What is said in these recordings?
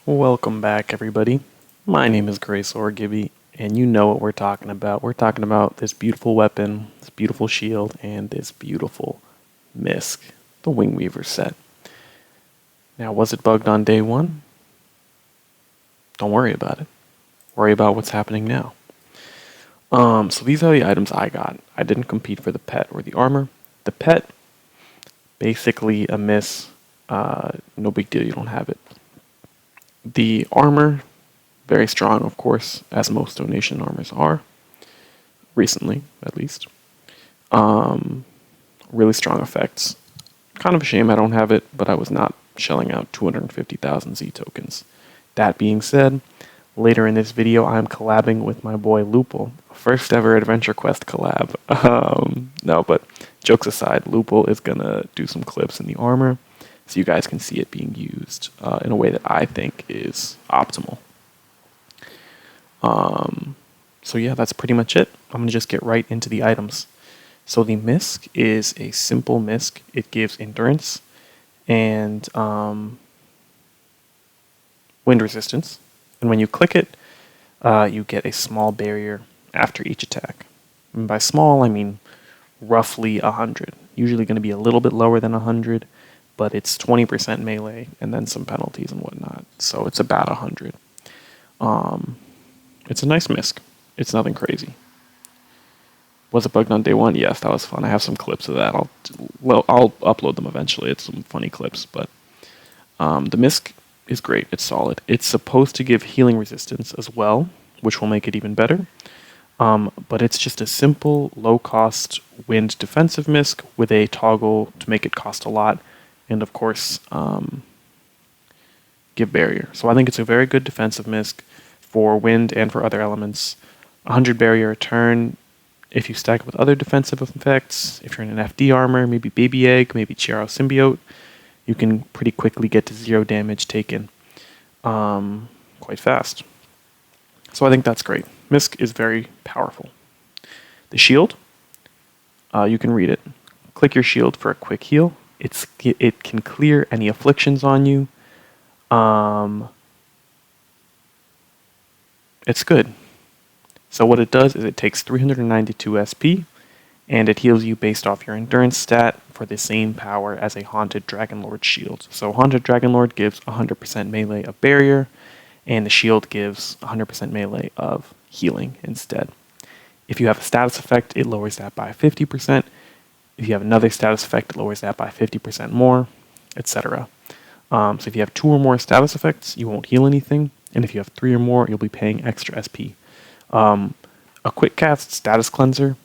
Welcome back, everybody. My name is Gibby, and you know what we're talking about. We're talking about this beautiful weapon, this beautiful shield, and this beautiful misc, the Wingweaver set. Now, was it bugged on day one? Don't worry about it. Worry about what's happening now. So these are the items I got. I didn't compete for the pet or the armor. The pet, basically a miss. No big deal, you don't have it. The armor, very strong, of course, as most donation armors are. Recently, at least. Really strong effects. Kind of a shame I don't have it, but I was not shelling out 250,000 Z tokens. That being said, later in this video, I'm collabing with my boy Lupul. First ever Adventure Quest collab. No, but jokes aside, Lupul is going to do some clips in the armor, so you guys can see it being used in a way that I think is optimal. So yeah, that's pretty much it. I'm going to just get right into the items. So the misc is a simple misc. It gives endurance and wind resistance. And when you click it, you get a small barrier after each attack. And by small, I mean roughly 100. Usually going to be a little bit lower than 100, but it's 20% melee and then some penalties and whatnot. So it's about 100. It's a nice misc. It's nothing crazy. Was it bugged on day one? Yes, that was fun. I have some clips of that. I'll upload them eventually. It's some funny clips, but the misc is great. It's solid. It's supposed to give healing resistance as well, which will make it even better. But it's just a simple, low-cost wind defensive misc with a toggle to make it cost a lot, and of course, give barrier. So I think it's a very good defensive misc for wind and for other elements. 100 barrier a turn. If you stack it with other defensive effects, if you're in an FD armor, maybe Baby Egg, maybe Chiaro Symbiote, you can pretty quickly get to 0 damage taken quite fast. So I think that's great. Misc is very powerful. The shield, you can read it. Click your shield for a quick heal. It can clear any afflictions on you. It's good. So what it does is it takes 392 SP, and it heals you based off your endurance stat for the same power as a Haunted Dragonlord shield. So Haunted Dragonlord gives 100% melee of barrier, and the shield gives 100% melee of healing instead. If you have a status effect, it lowers that by 50%. If you have another status effect, it lowers that by 50% more, etc. So if you have 2 or more status effects, you won't heal anything, and if you have 3 or more, you'll be paying extra SP. A quick cast status cleanser,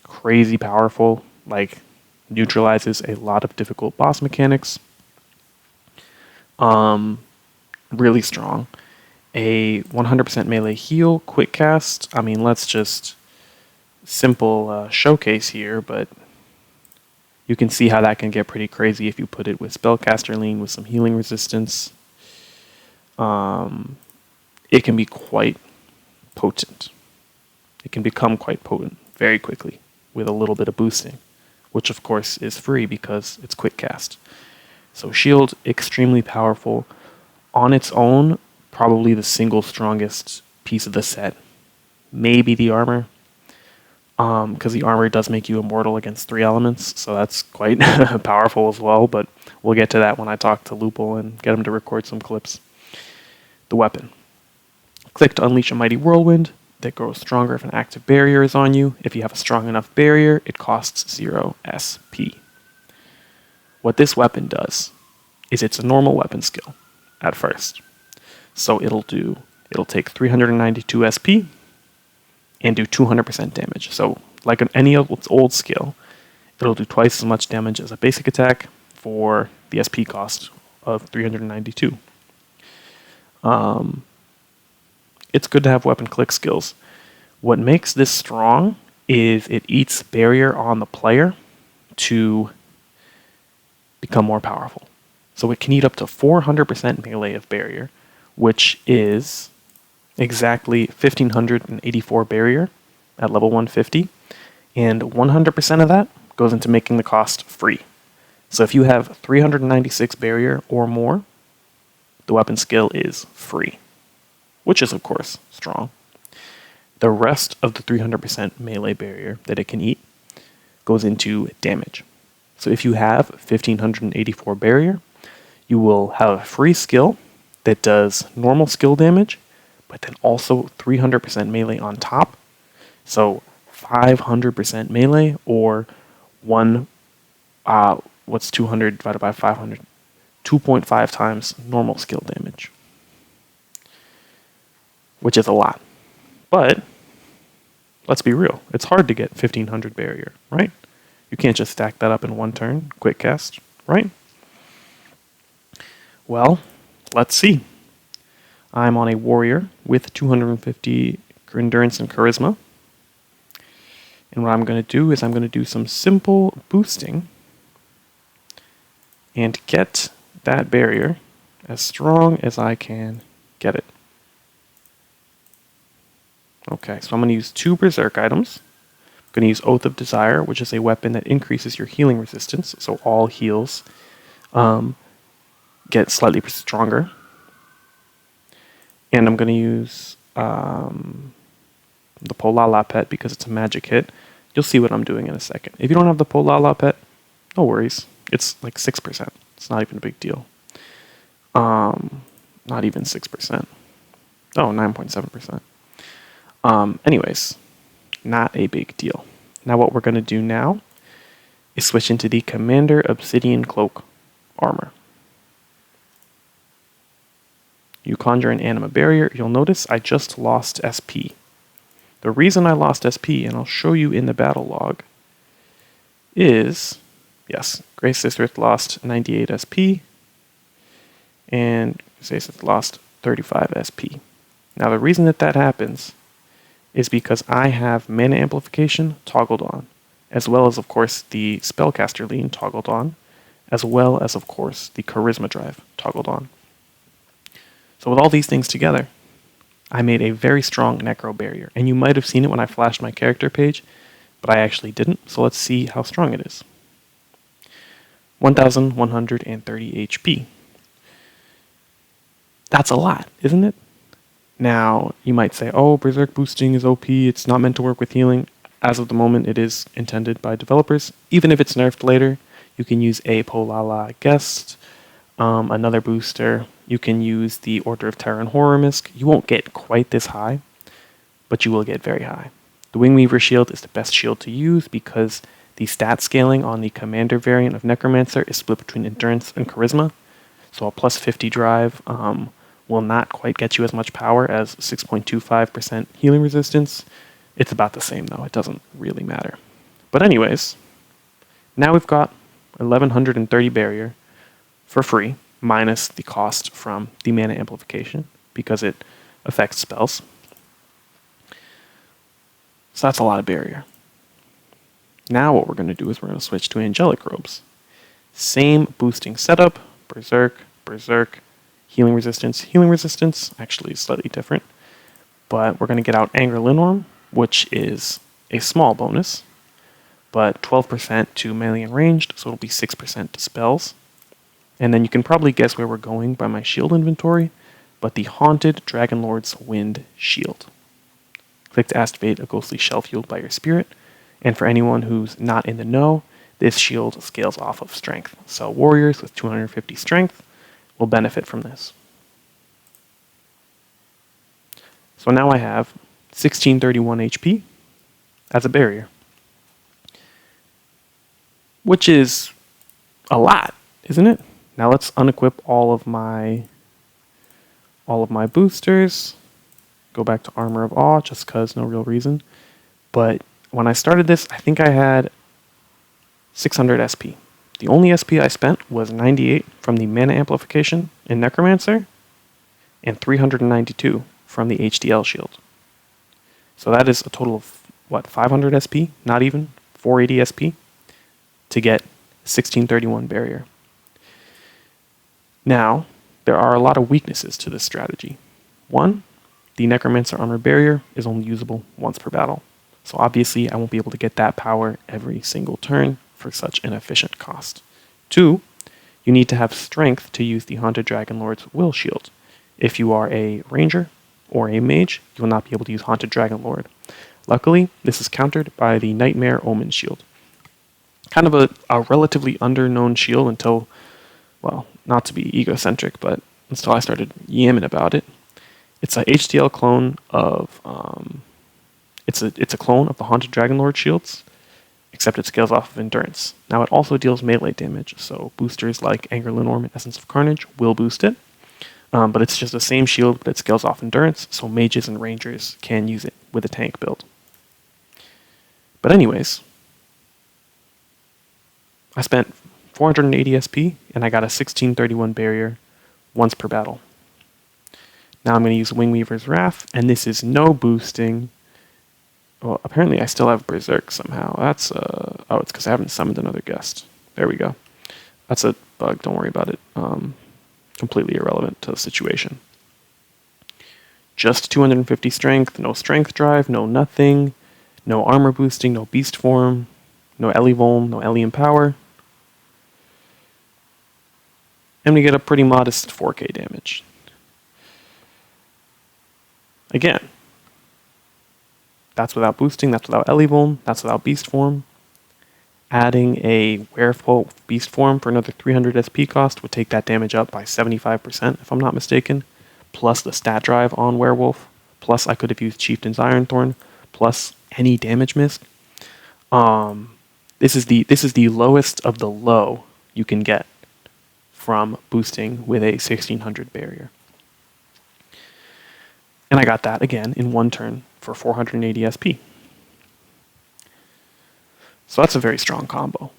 crazy powerful, like neutralizes a lot of difficult boss mechanics. Really strong. A 100% melee heal, quick cast. I mean, let's just simple showcase here, but you can see how that can get pretty crazy if you put it with Spellcaster Lean with some healing resistance. It can be quite potent. It can become quite potent very quickly with a little bit of boosting, which of course is free because it's quick cast. So shield, extremely powerful. On its own, probably the single strongest piece of the set. Maybe the armor, because the armor does make you immortal against 3 elements, so that's quite powerful as well, but we'll get to that when I talk to Lupul and get him to record some clips. The weapon. Click to unleash a mighty whirlwind that grows stronger if an active barrier is on you. If you have a strong enough barrier, it costs 0 SP. What this weapon does is it's a normal weapon skill at first. So it'll take 392 SP and do 200% damage. So like any old skill, it'll do twice as much damage as a basic attack for the SP cost of 392. It's good to have weapon click skills. What makes this strong is it eats barrier on the player to become more powerful. So it can eat up to 400% melee of barrier, which is exactly 1584 barrier at level 150, and 100% of that goes into making the cost free. So if you have 396 barrier or more, the weapon skill is free, which is of course strong. The rest of the 300% melee barrier that it can eat goes into damage. So if you have 1584 barrier, you will have a free skill that does normal skill damage, but then also 300% melee on top. So 500% melee, or what's 200 divided by 500? 2.5 times normal skill damage, which is a lot. But let's be real, it's hard to get 1500 barrier, right? You can't just stack that up in one turn, quick cast, right? Well, let's see. I'm on a warrior with 250 endurance and charisma. And what I'm going to do is I'm going to do some simple boosting and get that barrier as strong as I can get it. Okay, so I'm going to use 2 berserk items. I'm going to use Oath of Desire, which is a weapon that increases your healing resistance, so all heals get slightly stronger. And I'm going to use the Polala pet because it's a magic hit. You'll see what I'm doing in a second. If you don't have the Polala pet, no worries. It's like 6%. It's not even a big deal. Not even 6%. Oh, 9.7%. Anyways, not a big deal. Now what we're going to do now is switch into the Commander Obsidian Cloak armor. You conjure an anima barrier. You'll notice I just lost SP. The reason I lost SP, and I'll show you in the battle log, is, yes, Grace Sisterith lost 98 SP, and Sisterith lost 35 SP. Now the reason that happens is because I have mana amplification toggled on, as well as, of course, the spellcaster lean toggled on, as well as, of course, the charisma drive toggled on. So with all these things together, I made a very strong necro barrier, and you might have seen it when I flashed my character page, but I actually didn't, so let's see how strong it is. 1130 HP. That's a lot, isn't it? Now, you might say, oh, Berserk boosting is OP, it's not meant to work with healing. As of the moment, it is intended by developers. Even if it's nerfed later, you can use a Polala Guest, another booster. You can use the Order of Terror and Horror misc. You won't get quite this high, but you will get very high. The Wingweaver shield is the best shield to use because the stat scaling on the Commander variant of Necromancer is split between Endurance and Charisma. So a plus 50 drive will not quite get you as much power as 6.25% healing resistance. It's about the same though, it doesn't really matter. But anyways, now we've got 1130 barrier for free, minus the cost from the mana amplification, because it affects spells. So that's a lot of barrier. Now what we're going to do is we're going to switch to Angelic Robes. Same boosting setup, Berserk, Berserk, healing resistance, actually slightly different. But we're going to get out Anger Linnorm, which is a small bonus, but 12% to melee and ranged, so it'll be 6% to spells. And then you can probably guess where we're going by my shield inventory, but the Haunted Dragonlord's Wind Shield. Click to activate a ghostly shell fueled by your spirit, and for anyone who's not in the know, this shield scales off of strength. So warriors with 250 strength will benefit from this. So now I have 1631 HP as a barrier, which is a lot, isn't it? Now let's unequip all of my boosters. Go back to Armor of Awe, just because, no real reason. But when I started this, I think I had 600 SP. The only SP I spent was 98 from the mana amplification in Necromancer, and 392 from the HDL shield. So that is a total of, what, 500 SP? Not even? 480 SP to get 1631 barrier. Now, there are a lot of weaknesses to this strategy. One, the Necromancer armor barrier is only usable once per battle. So obviously I won't be able to get that power every single turn for such an efficient cost. Two, you need to have strength to use the Haunted Dragon Lord's Will Shield. If you are a ranger or a mage, you will not be able to use Haunted Dragon Lord. Luckily, this is countered by the Nightmare Omen Shield. Kind of a relatively underknown shield until, well, not to be egocentric, but until I started yamming about it. It's a HDL clone of, it's a clone of the Haunted Dragon Lord shields, except it scales off of endurance. Now it also deals melee damage, so boosters like Anger Linorm and Essence of Carnage will boost it. But it's just the same shield, but it scales off endurance, so mages and rangers can use it with a tank build. But anyways, I spent 480 SP, and I got a 1631 barrier once per battle. Now I'm going to use Wingweaver's Wrath, and this is no boosting. Well, apparently I still have Berserk somehow. That's, oh, it's because I haven't summoned another guest. There we go. That's a bug, don't worry about it. Completely irrelevant to the situation. Just 250 strength, no strength drive, no nothing, no armor boosting, no beast form, no Ellie Volm, no Ellie Empower. And we get a pretty modest 4k damage. Again, that's without boosting, that's without Ellie Volm, that's without beast form. Adding a Werewolf beast form for another 300 SP cost would take that damage up by 75%, if I'm not mistaken. Plus the stat drive on Werewolf. Plus I could have used Chieftain's Ironthorn. Plus any damage missed. This is the lowest of the low you can get from boosting with a 1600 barrier. And I got that again in one turn for 480 SP. So that's a very strong combo.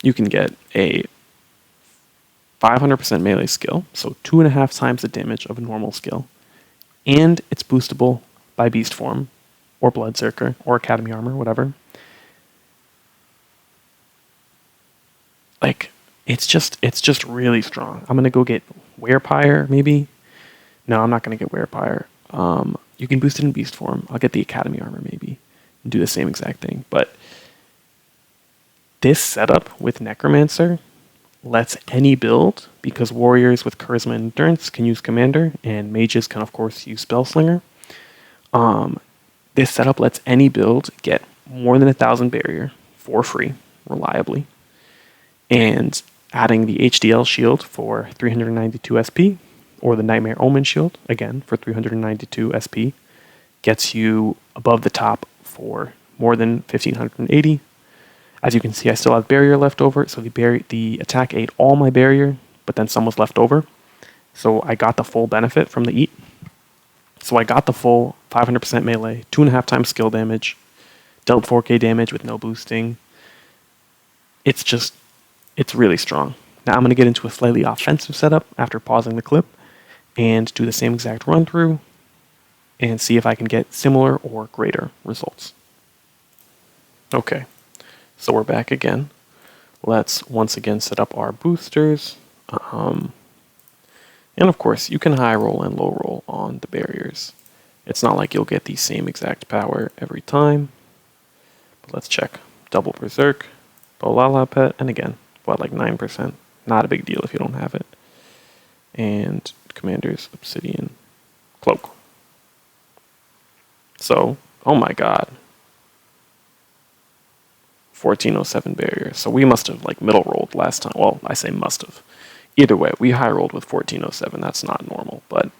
You can get a 500% melee skill, so 2.5 times the damage of a normal skill, and it's boostable by Beast Form, or Bloodserker, or Academy Armor, whatever. Like, it's just really strong. I'm gonna go get Werepire, maybe. No, I'm not gonna get Werepire. You can boost it in Beast Form. I'll get the Academy Armor, maybe, and do the same exact thing. But this setup with Necromancer lets any build, because warriors with Charisma and Endurance can use Commander, and mages can, of course, use Spellslinger. This setup lets any build get more than 1,000 barrier for free, reliably. And adding the HDL shield for 392 SP, or the Nightmare Omen shield, again, for 392 SP, gets you above the top for more than 1,580. As you can see, I still have barrier left over, so the attack ate all my barrier, but then some was left over. So I got the full benefit from the eat. So I got the full 500% melee, 2.5 times skill damage, dealt 4k damage with no boosting. It's really strong. Now I'm going to get into a slightly offensive setup after pausing the clip and do the same exact run through and see if I can get similar or greater results. Okay, so we're back again. Let's once again set up our boosters. And of course, you can high roll and low roll on the barriers. It's not like you'll get the same exact power every time. But let's check. Double Berserk, Bolala Pet, and again, what, like 9%? Not a big deal if you don't have it. And Commander's Obsidian Cloak. So, oh my god. 1407 barrier. So we must have like middle rolled last time. Well, I say must have. Either way, we high rolled with 1407. That's not normal, but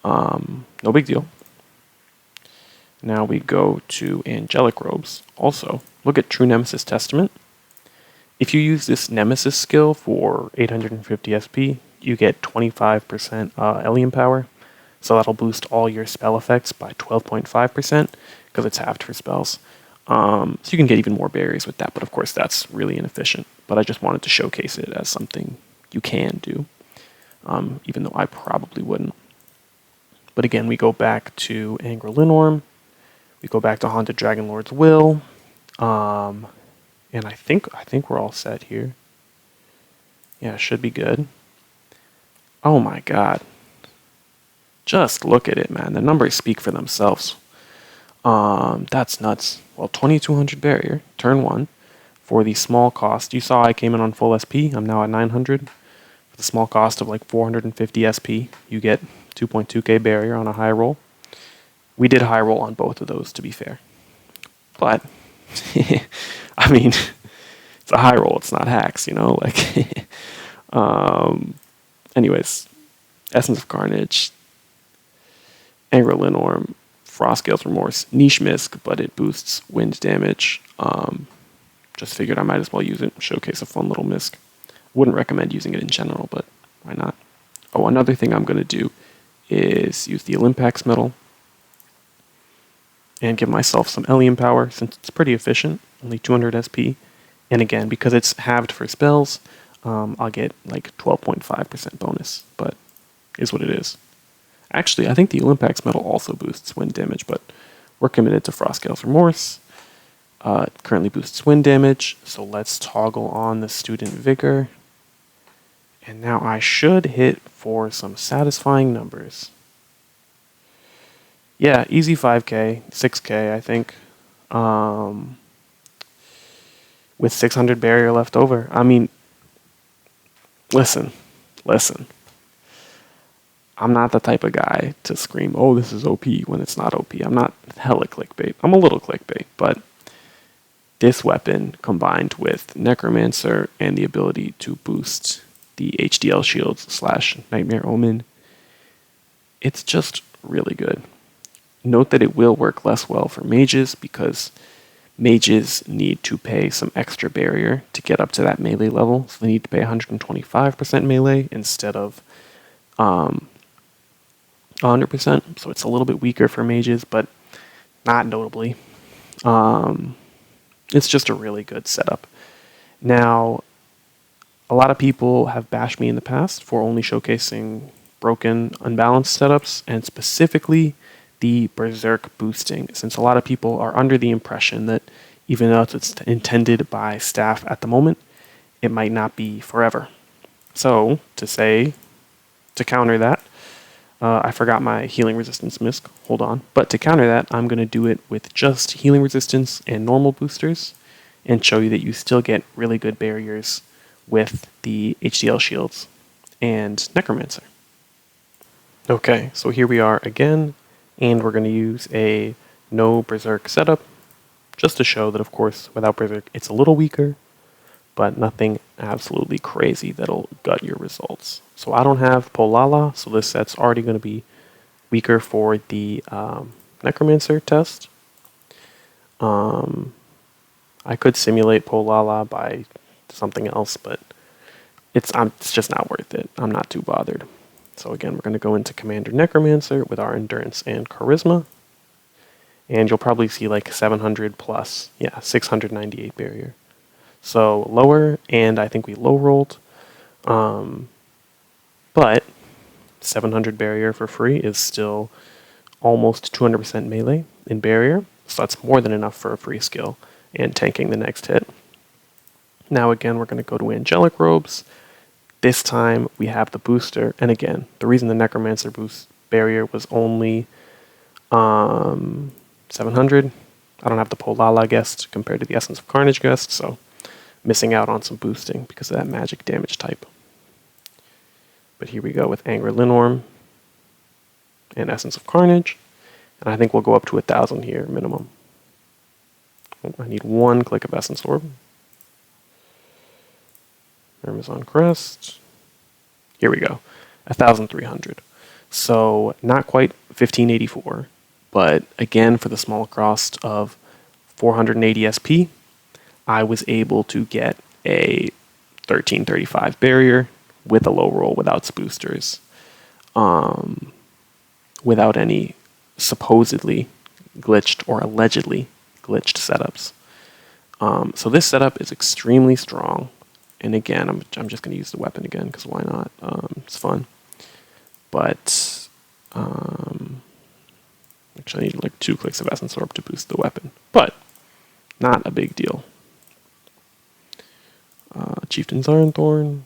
no big deal. Now we go to Angelic Robes. Also, look at True Nemesis Testament. If you use this Nemesis skill for 850 SP, you get 25% Alien power. So that'll boost all your spell effects by 12.5% because it's halved for spells. So you can get even more barriers with that, but of course that's really inefficient. But I just wanted to showcase it as something you can do, even though I probably wouldn't. But again, we go back to Anger Linorm. We go back to Haunted Dragon Lord's Will. And I think we're all set here. Yeah, should be good. Oh my god. Just look at it, man. The numbers speak for themselves. That's nuts. Well, 2200 barrier, turn 1. For the small cost, you saw I came in on full SP. I'm now at 900. For the small cost of like 450 SP, you get 2.2k barrier on a high roll. We did high roll on both of those, to be fair. But, I mean, it's a high roll. It's not hacks, you know? Like, anyways, Essence of Carnage, Anger Linnorm, Frostgale's Remorse, niche misc, but it boosts wind damage. Just figured I might as well use it. Showcase a fun little misc. Wouldn't recommend using it in general, but why not? Oh, another thing I'm going to do is use the Olympics medal and give myself some Ellium power since it's pretty efficient, only 200 SP. And again, because it's halved for spells, I'll get like 12.5% bonus, but is what it is. Actually, I think the Olympics medal also boosts wind damage, but we're committed to Frostgale's Remorse. It currently boosts wind damage, so let's toggle on the Student Vigor. And now I should hit for some satisfying numbers. Yeah, easy 5k, 6k, I think. With 600 barrier left over. I mean, listen. I'm not the type of guy to scream, oh, this is OP when it's not OP. I'm not hella clickbait. I'm a little clickbait, but this weapon combined with Necromancer and the ability to boost the HDL shields / Nightmare Omen, it's just really good. Note that it will work less well for mages because mages need to pay some extra barrier to get up to that melee level. So they need to pay 125% melee instead of 100%. So it's a little bit weaker for mages, but not notably. It's just a really good setup. Now, a lot of people have bashed me in the past for only showcasing broken, unbalanced setups, and specifically the berserk boosting, since a lot of people are under the impression that even though it's intended by staff at the moment, it might not be forever. So, to counter that, I forgot my healing resistance misc, hold on. But to counter that, I'm going to do it with just healing resistance and normal boosters, and show you that you still get really good barriers with the HDL shields and Necromancer. Okay, so here we are again, and we're going to use a no Berserk setup, just to show that, of course, without Berserk, it's a little weaker, but nothing absolutely crazy that'll gut your results. So I don't have Polala, so this set's already going to be weaker for the Necromancer test. I could simulate Polala by something else, but it's just not worth it. I'm not too bothered. So again, we're going to go into Commander Necromancer with our Endurance and Charisma. And you'll probably see like 700 plus, 698 barrier. So lower, and I think we low rolled. But 700 barrier for free is still almost 200% melee in barrier. So that's more than enough for a free skill and tanking the next hit. Now again, we're going to go to Angelic Robes. This time we have the booster. And again, the reason the Necromancer boost barrier was only 700. I don't have the Polala guest compared to the Essence of Carnage guest, so missing out on some boosting because of that magic damage type. But here we go with Anger Linnorm and Essence of Carnage. And I think we'll go up to 1,000 here minimum. I need one click of Essence Orb. Amazon Crest. Here we go. 1,300. So not quite 1,584. But again, for the small cost of 480 SP, I was able to get a 1335 barrier with a low roll without boosters. Without any supposedly glitched or allegedly glitched setups. So this setup is extremely strong. And again, I'm just going to use the weapon again because why not? It's fun. But actually, I need like 2 clicks of Essence Orb to boost the weapon. But not a big deal. Chieftain's Ironthorn.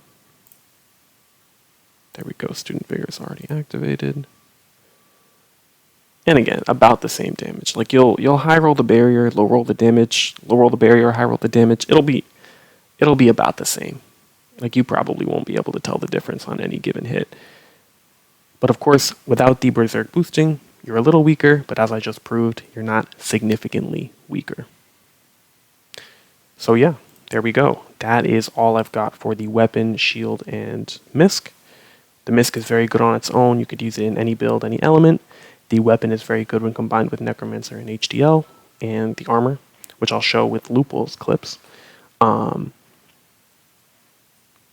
There we go. Student Vigor is already activated. And again, about the same damage. Like you'll high roll the barrier, low roll the damage, low roll the barrier, high roll the damage. It'll be about the same. Like you probably won't be able to tell the difference on any given hit. But of course, without the berserk boosting, you're a little weaker, but as I just proved, you're not significantly weaker. So yeah, there we go. That is all I've got for the weapon, shield, and misc. The misc is very good on its own. You could use it in any build, any element. The weapon is very good when combined with Necromancer and HDL, and the armor, which I'll show with Lupul's clips.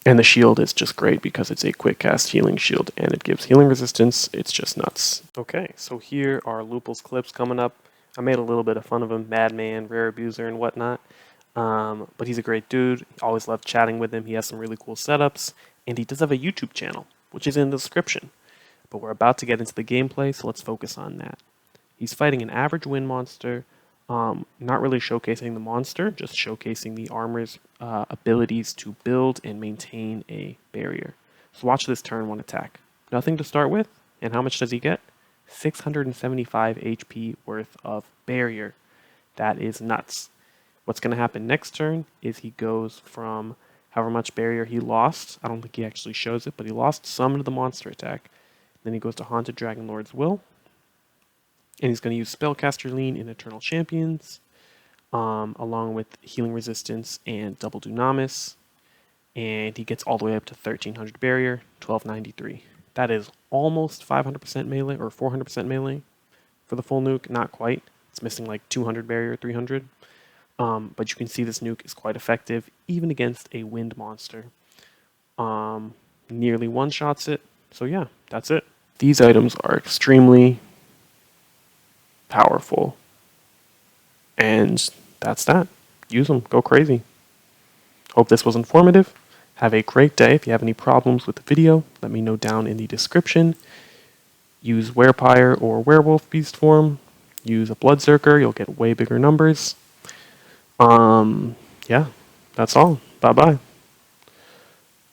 And the shield is just great because it's a quick cast healing shield and it gives healing resistance. It's just nuts. Okay, so here are Lupul's clips coming up. I made a little bit of fun of him, madman, rare abuser, and whatnot. But he's a great dude. Always loved chatting with him. He has some really cool setups. And he does have a YouTube channel, which is in the description. But we're about to get into the gameplay, so let's focus on that. He's fighting an average wind monster. Not really showcasing the monster, just showcasing the armor's abilities to build and maintain a barrier. So watch this turn 1 attack. Nothing to start with, and how much does he get? 675 HP worth of barrier. That is nuts. What's going to happen next turn is he goes from however much barrier he lost. I don't think he actually shows it, but he lost some to the monster attack. Then he goes to Haunted Dragon Lord's Will. And he's going to use Spellcaster Lean in Eternal Champions, along with Healing Resistance and Double Dunamis. And he gets all the way up to 1300 barrier, 1293. That is almost 500% melee, or 400% melee for the full nuke. Not quite. It's missing like 200 barrier, 300. But you can see this nuke is quite effective, even against a wind monster. Nearly one-shots it. So yeah, that's it. These items are extremely powerful. And that's that. Use them. Go crazy. Hope this was informative. Have a great day. If you have any problems with the video, let me know down in the description. Use Werepire or Werewolf Beast form. Use a Bloodserker. You'll get way bigger numbers. Yeah, that's all. Bye-bye.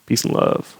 Peace and love.